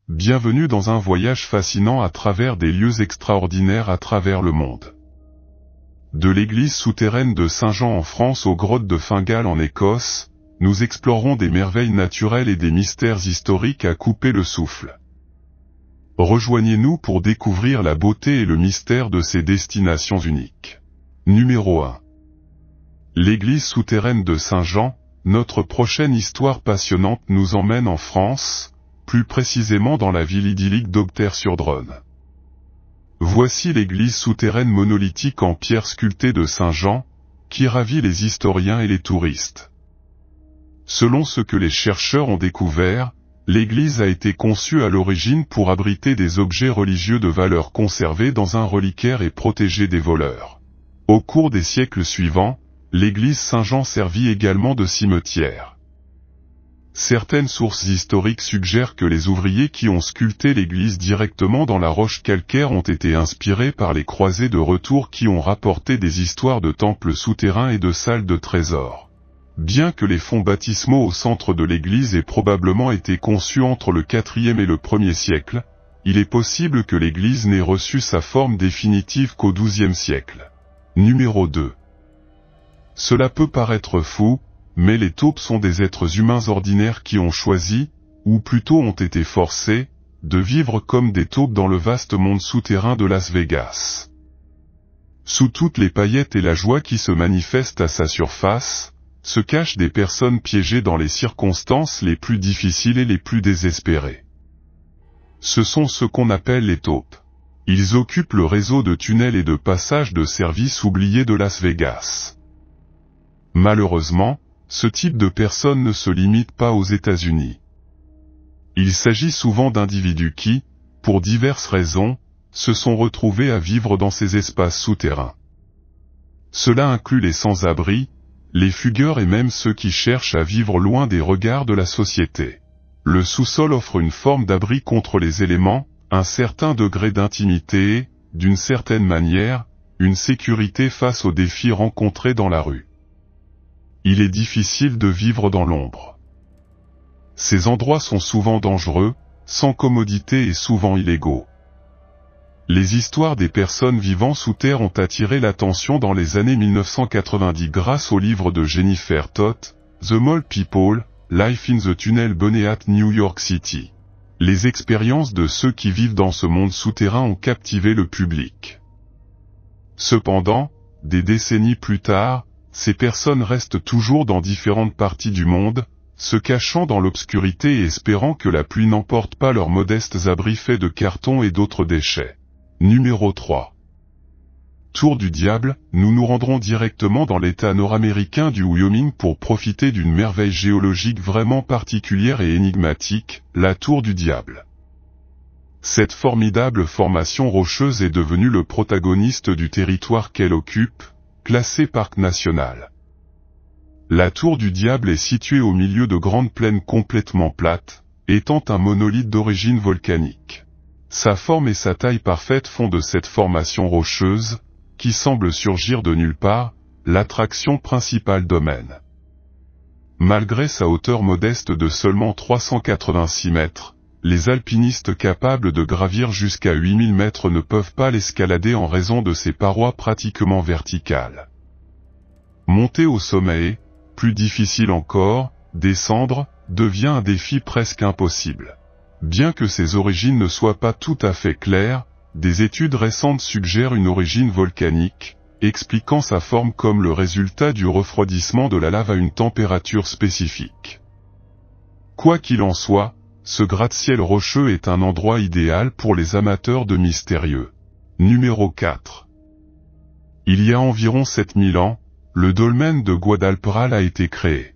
Bienvenue dans un voyage fascinant à travers des lieux extraordinaires à travers le monde. De l'église souterraine de Saint-Jean en France aux grottes de Fingal en Écosse, nous explorons des merveilles naturelles et des mystères historiques à couper le souffle. Rejoignez-nous pour découvrir la beauté et le mystère de ces destinations uniques. Numéro 1. L'église souterraine de Saint-Jean. Notre prochaine histoire passionnante nous emmène en France, plus précisément dans la ville idyllique d'Aubeterre-sur-Dronne. Voici l'église souterraine monolithique en pierre sculptée de Saint-Jean, qui ravit les historiens et les touristes. Selon ce que les chercheurs ont découvert, l'église a été conçue à l'origine pour abriter des objets religieux de valeur conservés dans un reliquaire et protégés des voleurs. Au cours des siècles suivants, l'église Saint-Jean servit également de cimetière. Certaines sources historiques suggèrent que les ouvriers qui ont sculpté l'église directement dans la roche calcaire ont été inspirés par les croisés de retour qui ont rapporté des histoires de temples souterrains et de salles de trésors. Bien que les fonds baptismaux au centre de l'église aient probablement été conçus entre le IVe et le Ier siècle, il est possible que l'église n'ait reçu sa forme définitive qu'au XIIe siècle. Numéro 2. Cela peut paraître fou, mais les taupes sont des êtres humains ordinaires qui ont choisi, ou plutôt ont été forcés, de vivre comme des taupes dans le vaste monde souterrain de Las Vegas. Sous toutes les paillettes et la joie qui se manifestent à sa surface, se cachent des personnes piégées dans les circonstances les plus difficiles et les plus désespérées. Ce sont ce qu'on appelle les taupes. Ils occupent le réseau de tunnels et de passages de services oubliés de Las Vegas. Malheureusement, ce type de personnes ne se limite pas aux États-Unis. Il s'agit souvent d'individus qui, pour diverses raisons, se sont retrouvés à vivre dans ces espaces souterrains. Cela inclut les sans-abri, les fugueurs et même ceux qui cherchent à vivre loin des regards de la société. Le sous-sol offre une forme d'abri contre les éléments, un certain degré d'intimité et, d'une certaine manière, une sécurité face aux défis rencontrés dans la rue. Il est difficile de vivre dans l'ombre. Ces endroits sont souvent dangereux, sans commodité et souvent illégaux. Les histoires des personnes vivant sous terre ont attiré l'attention dans les années 1990 grâce au livre de Jennifer Todt, The Mole People, Life in the Tunnel Bonnet New York City. Les expériences de ceux qui vivent dans ce monde souterrain ont captivé le public. Cependant, des décennies plus tard, ces personnes restent toujours dans différentes parties du monde, se cachant dans l'obscurité et espérant que la pluie n'emporte pas leurs modestes abris faits de carton et d'autres déchets. Numéro 3. Tour du Diable, nous nous rendrons directement dans l'État nord-américain du Wyoming pour profiter d'une merveille géologique vraiment particulière et énigmatique, la Tour du Diable. Cette formidable formation rocheuse est devenue le protagoniste du territoire qu'elle occupe, classé parc national. La Tour du Diable est située au milieu de grandes plaines complètement plates, étant un monolithe d'origine volcanique. Sa forme et sa taille parfaite font de cette formation rocheuse, qui semble surgir de nulle part, l'attraction principale domaine. Malgré sa hauteur modeste de seulement 386 mètres, les alpinistes capables de gravir jusqu'à 8000 mètres ne peuvent pas l'escalader en raison de ses parois pratiquement verticales. Monter au sommet est, plus difficile encore, descendre, devient un défi presque impossible. Bien que ses origines ne soient pas tout à fait claires, des études récentes suggèrent une origine volcanique, expliquant sa forme comme le résultat du refroidissement de la lave à une température spécifique. Quoi qu'il en soit, ce gratte-ciel rocheux est un endroit idéal pour les amateurs de mystérieux. Numéro 4. Il y a environ 7000 ans, le dolmen de Guadalperal a été créé.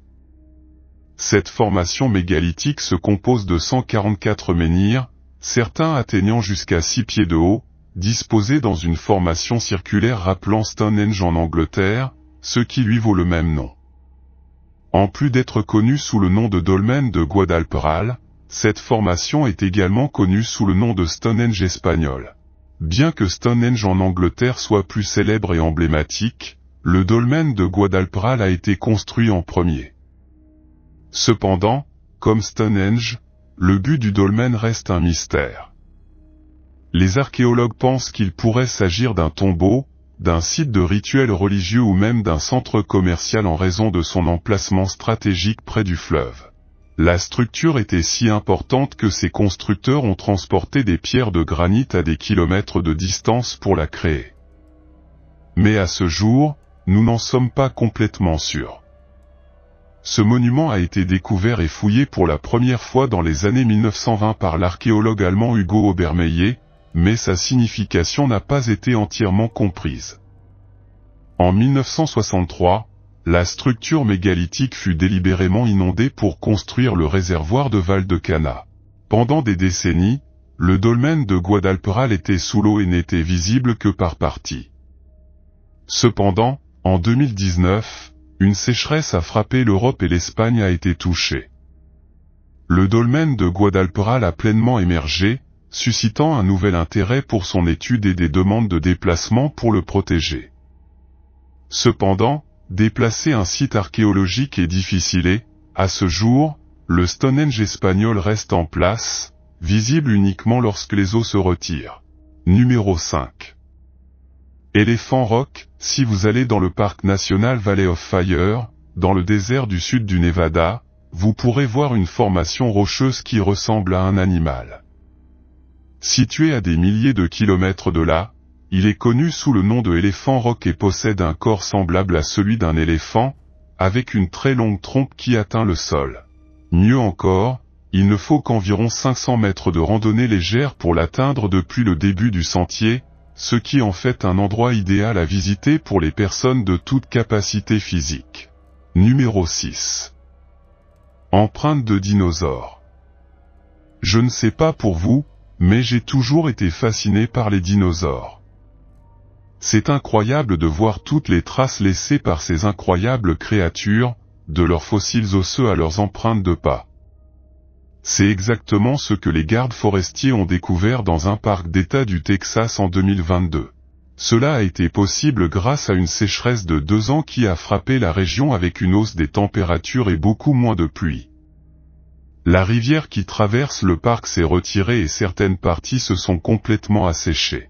Cette formation mégalithique se compose de 144 menhirs, certains atteignant jusqu'à 6 pieds de haut, disposés dans une formation circulaire rappelant Stonehenge en Angleterre, ce qui lui vaut le même nom. En plus d'être connue sous le nom de dolmen de Guadalperal, cette formation est également connue sous le nom de Stonehenge espagnol. Bien que Stonehenge en Angleterre soit plus célèbre et emblématique, le dolmen de Guadalperal a été construit en premier. Cependant, comme Stonehenge, le but du dolmen reste un mystère. Les archéologues pensent qu'il pourrait s'agir d'un tombeau, d'un site de rituel religieux ou même d'un centre commercial en raison de son emplacement stratégique près du fleuve. La structure était si importante que ses constructeurs ont transporté des pierres de granit à des kilomètres de distance pour la créer. Mais à ce jour, nous n'en sommes pas complètement sûrs. Ce monument a été découvert et fouillé pour la première fois dans les années 1920 par l'archéologue allemand Hugo Obermeyer, mais sa signification n'a pas été entièrement comprise. En 1963, la structure mégalithique fut délibérément inondée pour construire le réservoir de Val-de-Cana. Pendant des décennies, le dolmen de Guadalperal était sous l'eau et n'était visible que par parties. Cependant, en 2019, une sécheresse a frappé l'Europe et l'Espagne a été touchée. Le dolmen de Guadalperal a pleinement émergé, suscitant un nouvel intérêt pour son étude et des demandes de déplacement pour le protéger. Cependant, déplacer un site archéologique est difficile et, à ce jour, le Stonehenge espagnol reste en place, visible uniquement lorsque les eaux se retirent. Numéro 5. Elephant Rock, si vous allez dans le parc national Valley of Fire, dans le désert du sud du Nevada, vous pourrez voir une formation rocheuse qui ressemble à un animal. Situé à des milliers de kilomètres de là, il est connu sous le nom de Elephant Rock et possède un corps semblable à celui d'un éléphant, avec une très longue trompe qui atteint le sol. Mieux encore, il ne faut qu'environ 500 mètres de randonnée légère pour l'atteindre depuis le début du sentier, ce qui en fait un endroit idéal à visiter pour les personnes de toute capacité physique. Numéro 6. Empreinte de dinosaures. Je ne sais pas pour vous, mais j'ai toujours été fasciné par les dinosaures. C'est incroyable de voir toutes les traces laissées par ces incroyables créatures, de leurs fossiles osseux à leurs empreintes de pas. C'est exactement ce que les gardes forestiers ont découvert dans un parc d'État du Texas en 2022. Cela a été possible grâce à une sécheresse de 2 ans qui a frappé la région avec une hausse des températures et beaucoup moins de pluie. La rivière qui traverse le parc s'est retirée et certaines parties se sont complètement asséchées.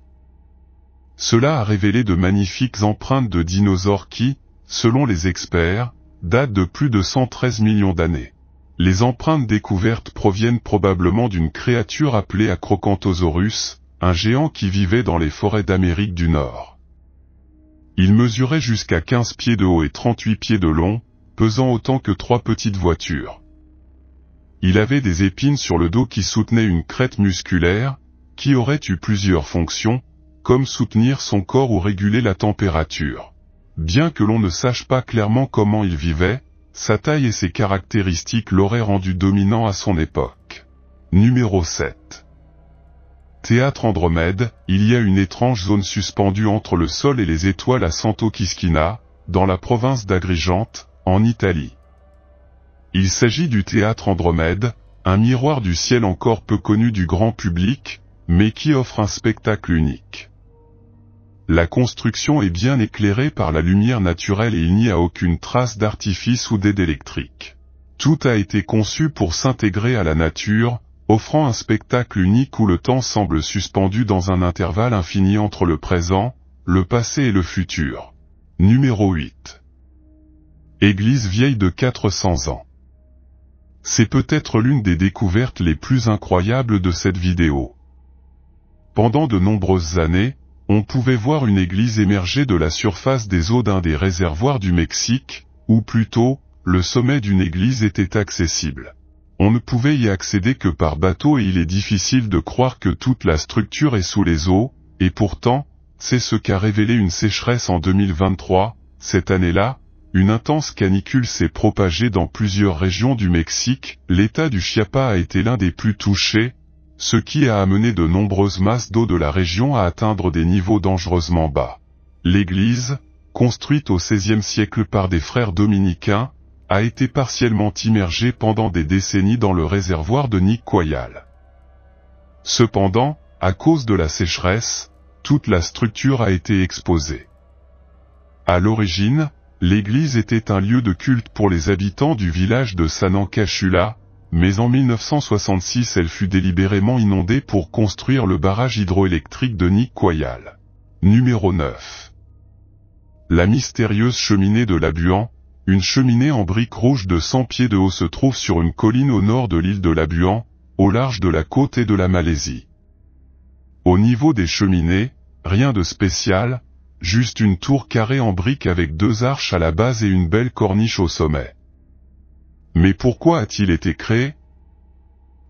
Cela a révélé de magnifiques empreintes de dinosaures qui, selon les experts, datent de plus de 113 millions d'années. Les empreintes découvertes proviennent probablement d'une créature appelée Acrocanthosaurus, un géant qui vivait dans les forêts d'Amérique du Nord. Il mesurait jusqu'à 15 pieds de haut et 38 pieds de long, pesant autant que 3 petites voitures. Il avait des épines sur le dos qui soutenaient une crête musculaire, qui aurait eu plusieurs fonctions, comme soutenir son corps ou réguler la température. Bien que l'on ne sache pas clairement comment il vivait, sa taille et ses caractéristiques l'auraient rendu dominant à son époque. Numéro 7. Théâtre Andromède, il y a une étrange zone suspendue entre le sol et les étoiles à Santo Kiskina, dans la province d'Agrigente, en Italie. Il s'agit du théâtre Andromède, un miroir du ciel encore peu connu du grand public, mais qui offre un spectacle unique. La construction est bien éclairée par la lumière naturelle et il n'y a aucune trace d'artifice ou d'aide électrique. Tout a été conçu pour s'intégrer à la nature, offrant un spectacle unique où le temps semble suspendu dans un intervalle infini entre le présent, le passé et le futur. Numéro 8. Église vieille de 400 ans. C'est peut-être l'une des découvertes les plus incroyables de cette vidéo. Pendant de nombreuses années, on pouvait voir une église émerger de la surface des eaux d'un des réservoirs du Mexique, ou plutôt, le sommet d'une église était accessible. On ne pouvait y accéder que par bateau et il est difficile de croire que toute la structure est sous les eaux, et pourtant, c'est ce qu'a révélé une sécheresse en 2023, cette année-là, une intense canicule s'est propagée dans plusieurs régions du Mexique, l'État du Chiapas a été l'un des plus touchés, ce qui a amené de nombreuses masses d'eau de la région à atteindre des niveaux dangereusement bas. L'église, construite au XVIe siècle par des frères dominicains, a été partiellement immergée pendant des décennies dans le réservoir de Nicoyal. Cependant, à cause de la sécheresse, toute la structure a été exposée. À l'origine, l'église était un lieu de culte pour les habitants du village de Sanancachula, mais en 1966 elle fut délibérément inondée pour construire le barrage hydroélectrique de Nicoyal. Numéro 9. La mystérieuse cheminée de Labuan. Une cheminée en briques rouges de 100 pieds de haut se trouve sur une colline au nord de l'île de Labuan, au large de la côte et de la Malaisie. Au niveau des cheminées, rien de spécial, juste une tour carrée en briques avec 2 arches à la base et une belle corniche au sommet. Mais pourquoi a-t-il été créé?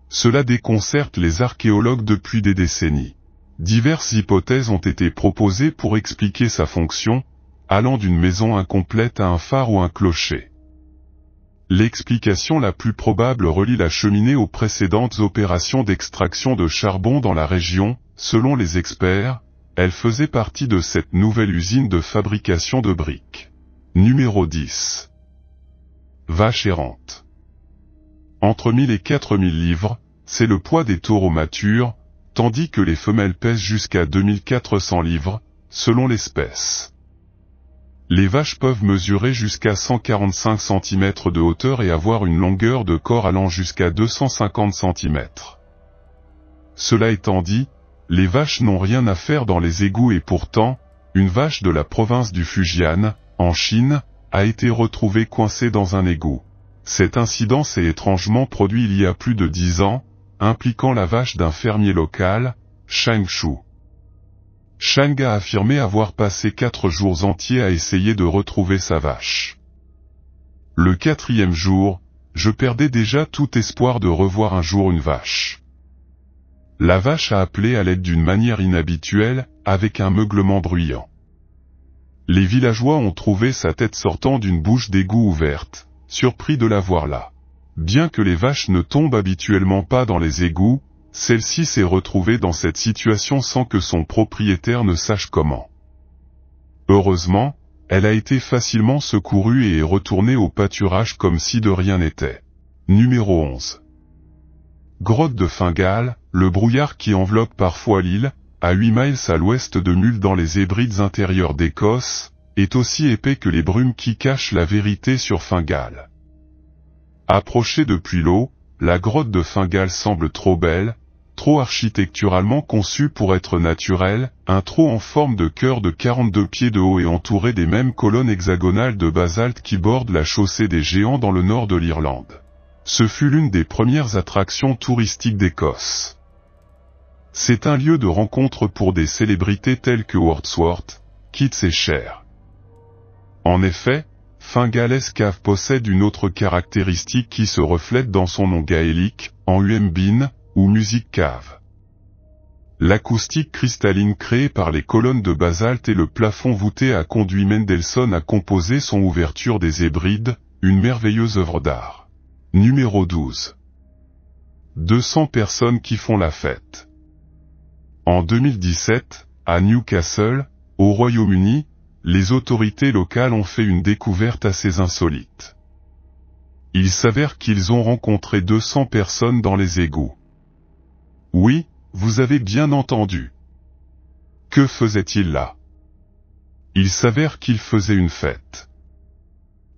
Cela déconcerte les archéologues depuis des décennies. Diverses hypothèses ont été proposées pour expliquer sa fonction, allant d'une maison incomplète à un phare ou un clocher. L'explication la plus probable relie la cheminée aux précédentes opérations d'extraction de charbon dans la région. Selon les experts, elle faisait partie de cette nouvelle usine de fabrication de briques. Numéro 10. Vache errante. Entre 1000 et 4000 livres, c'est le poids des taureaux matures, tandis que les femelles pèsent jusqu'à 2400 livres, selon l'espèce. Les vaches peuvent mesurer jusqu'à 145 cm de hauteur et avoir une longueur de corps allant jusqu'à 250 cm. Cela étant dit, les vaches n'ont rien à faire dans les égouts et pourtant, une vache de la province du Fujian, en Chine, a été retrouvée coincée dans un égout. Cet incident s'est étrangement produit il y a plus de 10 ans, impliquant la vache d'un fermier local, Shang Shu. Shang a affirmé avoir passé 4 jours entiers à essayer de retrouver sa vache. Le 4e jour, je perdais déjà tout espoir de revoir un jour une vache. La vache a appelé à l'aide d'une manière inhabituelle, avec un meuglement bruyant. Les villageois ont trouvé sa tête sortant d'une bouche d'égout ouverte, surpris de la voir là. Bien que les vaches ne tombent habituellement pas dans les égouts, celle-ci s'est retrouvée dans cette situation sans que son propriétaire ne sache comment. Heureusement, elle a été facilement secourue et est retournée au pâturage comme si de rien n'était. Numéro 11. Grotte de Fingal, le brouillard qui enveloppe parfois l'île, à 8 miles à l'ouest de Mull dans les Hébrides intérieures d'Écosse, est aussi épais que les brumes qui cachent la vérité sur Fingal. Approchée depuis l'eau, la grotte de Fingal semble trop belle, trop architecturalement conçue pour être naturelle, un trou en forme de cœur de 42 pieds de haut et entouré des mêmes colonnes hexagonales de basalte qui bordent la chaussée des Géants dans le nord de l'Irlande. Ce fut l'une des premières attractions touristiques d'Écosse. C'est un lieu de rencontre pour des célébrités telles que Wordsworth, Keats et Cher. En effet, Fingal's Cave possède une autre caractéristique qui se reflète dans son nom gaélique, en Uembin, ou Music Cave. L'acoustique cristalline créée par les colonnes de basalte et le plafond voûté a conduit Mendelssohn à composer son Ouverture des Hébrides, une merveilleuse œuvre d'art. Numéro 12. 200 personnes qui font la fête. En 2017, à Newcastle, au Royaume-Uni, les autorités locales ont fait une découverte assez insolite. Il s'avère qu'ils ont rencontré 200 personnes dans les égouts. Oui, vous avez bien entendu. Que faisaient-ils là? Il s'avère qu'ils faisaient une fête.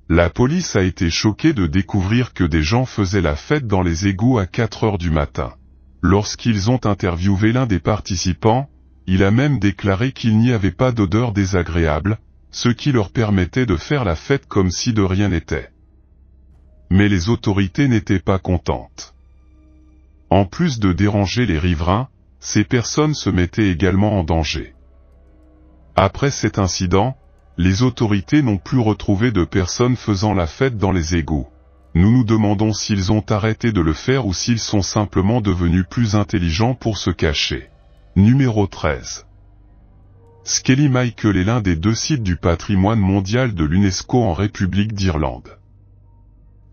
La police a été choquée de découvrir que des gens faisaient la fête dans les égouts à 4 heures du matin. Lorsqu'ils ont interviewé l'un des participants, il a même déclaré qu'il n'y avait pas d'odeur désagréable, ce qui leur permettait de faire la fête comme si de rien n'était. Mais les autorités n'étaient pas contentes. En plus de déranger les riverains, ces personnes se mettaient également en danger. Après cet incident, les autorités n'ont plus retrouvé de personnes faisant la fête dans les égouts. Nous nous demandons s'ils ont arrêté de le faire ou s'ils sont simplement devenus plus intelligents pour se cacher. Numéro 13. Skelly Michael est l'un des 2 sites du patrimoine mondial de l'UNESCO en République d'Irlande.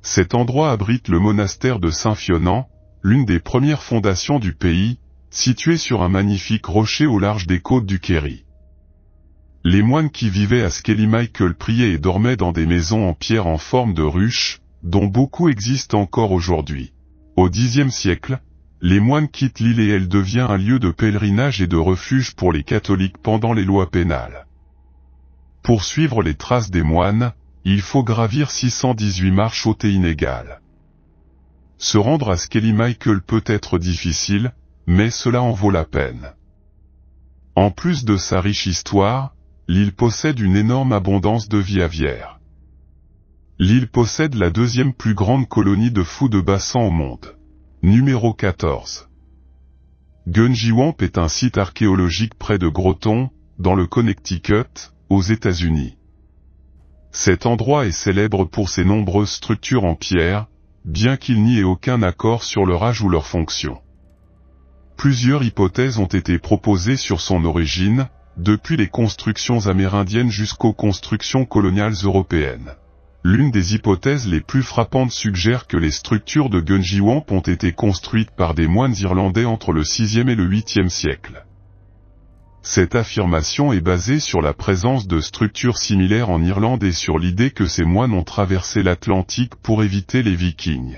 Cet endroit abrite le monastère de Saint-Fionnan, l'une des premières fondations du pays, situé sur un magnifique rocher au large des côtes du Kerry. Les moines qui vivaient à Skelly Michael priaient et dormaient dans des maisons en pierre en forme de ruche, dont beaucoup existent encore aujourd'hui. Au Xe siècle, les moines quittent l'île et elle devient un lieu de pèlerinage et de refuge pour les catholiques pendant les lois pénales. Pour suivre les traces des moines, il faut gravir 618 marches hautes et inégales. Se rendre à Skelly Michael peut être difficile, mais cela en vaut la peine. En plus de sa riche histoire, l'île possède une énorme abondance de vie aviaire. L'île possède la deuxième plus grande colonie de fous de bassin au monde. Numéro 14. Gunjie-Wamp est un site archéologique près de Groton, dans le Connecticut, aux États-Unis. Cet endroit est célèbre pour ses nombreuses structures en pierre, bien qu'il n'y ait aucun accord sur leur âge ou leur fonction. Plusieurs hypothèses ont été proposées sur son origine, depuis les constructions amérindiennes jusqu'aux constructions coloniales européennes. L'une des hypothèses les plus frappantes suggère que les structures de Gunjie-Wamp ont été construites par des moines irlandais entre le 6e et le 8e siècle. Cette affirmation est basée sur la présence de structures similaires en Irlande et sur l'idée que ces moines ont traversé l'Atlantique pour éviter les Vikings.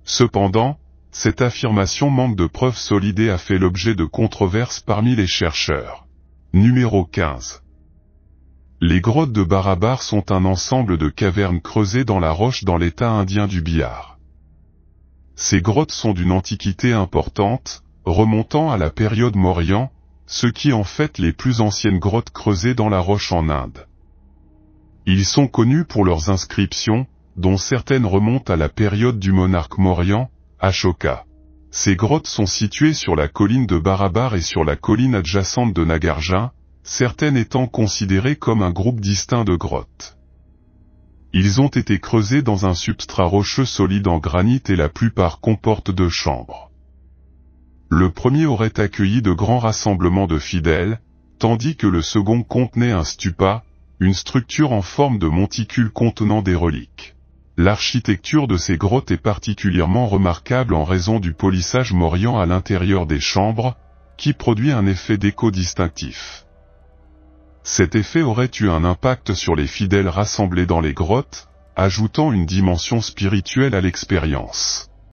Cependant, cette affirmation manque de preuves solides et a fait l'objet de controverses parmi les chercheurs. Numéro 15. Les grottes de Barabar sont un ensemble de cavernes creusées dans la roche dans l'état indien du Bihar. Ces grottes sont d'une antiquité importante, remontant à la période Mauryan, ce qui en fait les plus anciennes grottes creusées dans la roche en Inde. Ils sont connus pour leurs inscriptions, dont certaines remontent à la période du monarque Mauryan, Ashoka. Ces grottes sont situées sur la colline de Barabar et sur la colline adjacente de Nagarjun, certaines étant considérées comme un groupe distinct de grottes. Ils ont été creusés dans un substrat rocheux solide en granit et la plupart comportent 2 chambres. Le premier aurait accueilli de grands rassemblements de fidèles, tandis que le second contenait un stupa, une structure en forme de monticule contenant des reliques. L'architecture de ces grottes est particulièrement remarquable en raison du polissage mauryan à l'intérieur des chambres, qui produit un effet d'écho distinctif. Cet effet aurait eu un impact sur les fidèles rassemblés dans les grottes, ajoutant une dimension spirituelle à l'expérience.